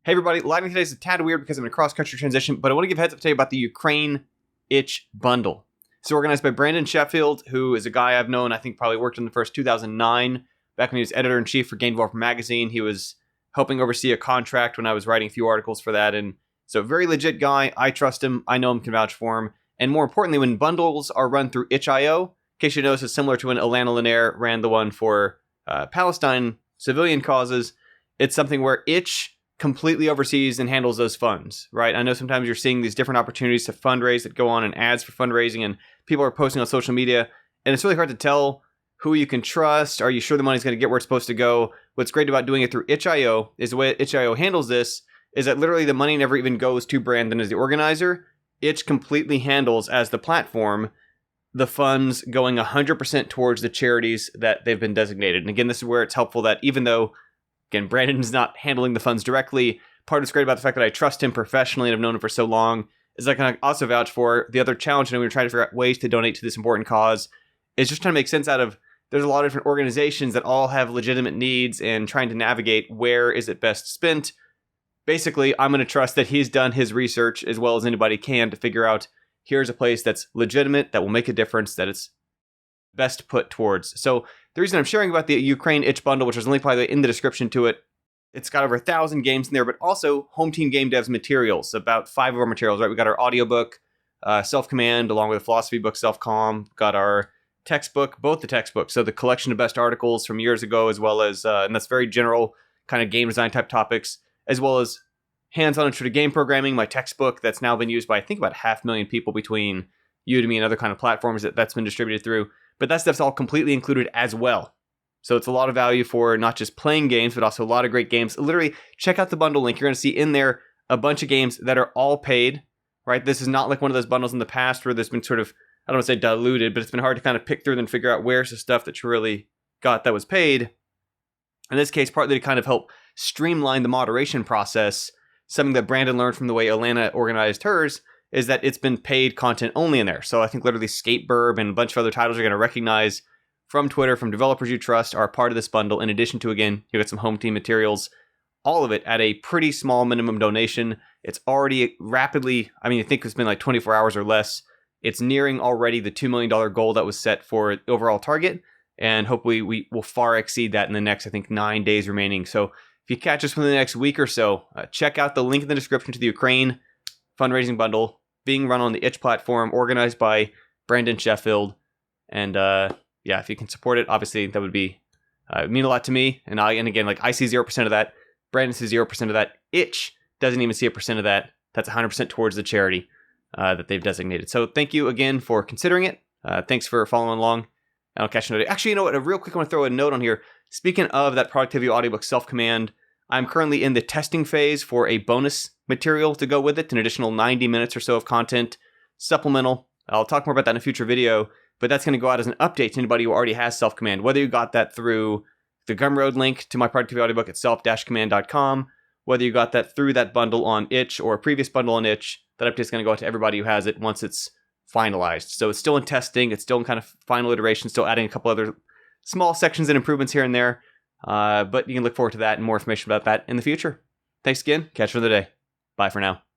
Hey everybody, lighting today is a tad weird because I'm in a cross-country transition, but I want to give a heads up today about the Ukraine itch bundle. It's organized by Brandon Sheffield, who is a guy I've known, I think probably worked in the first 2009, back when he was editor-in-chief for Game Developer Magazine. He was helping oversee a contract when I was writing a few articles for that, and so very legit guy. I trust him, I know him, can vouch for him, and more importantly, when bundles are run through itch.io, in case you notice, it's similar to when Alana Lanier ran the one for Palestine civilian causes. It's something where itch completely oversees and handles those funds, right? I know sometimes you're seeing these different opportunities to fundraise that go on and ads for fundraising, and people are posting on social media, and it's really hard to tell who you can trust. Are you sure the money's going to get where it's supposed to go? What's great about doing it through itch.io is the way itch.io handles this is that literally the money never even goes to Brandon as the organizer. Itch completely handles, as the platform, the funds going 100% towards the charities that they've been designated. And again, this is where it's helpful that even though, again, Brandon's not handling the funds directly, part of what's great about the fact that I trust him professionally and I've known him for so long is I can also vouch for the other challenge, and we were trying to figure out ways to donate to this important cause, is just trying to make sense out of, there's a lot of different organizations that all have legitimate needs and trying to navigate where is it best spent. Basically, I'm going to trust that he's done his research as well as anybody can to figure out here's a place that's legitimate, that will make a difference, that it's best put towards. So the reason I'm sharing about the Ukraine itch bundle, which is linked by the way in the description to it, it's got over 1,000 games in there, but also HomeTeam Game Dev's materials, about 5 of our materials, right? We got our audiobook, Self-Command, along with a philosophy book, Self-Calm, got our textbook, both the textbooks, so the collection of best articles from years ago, as well as, and that's very general kind of game design type topics, as well as hands-on intro to game programming, my textbook that's now been used by, I think, about 500,000 people between Udemy and other kind of platforms that's been distributed through. But that stuff's all completely included as well. So it's a lot of value for not just playing games, but also a lot of great games. Literally, check out the bundle link. You're going to see in there a bunch of games that are all paid, right? This is not like one of those bundles in the past where there's been sort of, I don't want to say diluted, but it's been hard to kind of pick through and figure out where's the stuff that you really got that was paid. In this case, partly to kind of help streamline the moderation process, something that Brandon learned from the way Alana organized hers, is that it's been paid content only in there. So I think literally Skateburb and a bunch of other titles you're going to recognize from Twitter, from developers you trust, are part of this bundle. In addition to, again, you get some HomeTeam materials, all of it at a pretty small minimum donation. It's already rapidly, I mean, I think it's been like 24 hours or less. It's nearing already the $2 million goal that was set for the overall target. And hopefully we will far exceed that in the next, I think, 9 days remaining. So if you catch us within the next week or so, check out the link in the description to the Ukraine fundraising bundle being run on the itch platform, organized by Brandon Sheffield. And yeah, if you can support it, obviously that would be mean a lot to me. And again, like, I see 0% of that. Brandon sees 0% of that. Itch doesn't even see a percent of that. That's 100% towards the charity that they've designated. So thank you again for considering it. Thanks for following along. And I'll catch you later. Actually, you know what? Real quick, I want to throw a note on here. Speaking of that productivity audiobook, Self-Command, I'm currently in the testing phase for a bonus material to go with it, an additional 90 minutes or so of content, supplemental. I'll talk more about that in a future video, but that's going to go out as an update to anybody who already has Self-Command, whether you got that through the Gumroad link to my productivity audiobook at self-command.com, whether you got that through that bundle on itch or a previous bundle on itch. That update's going to go out to everybody who has it once it's finalized. So it's still in testing. It's still in kind of final iteration, still adding a couple other small sections and improvements here and there. But you can look forward to that and more information about that in the future. Thanks again. Catch you another day. Bye for now.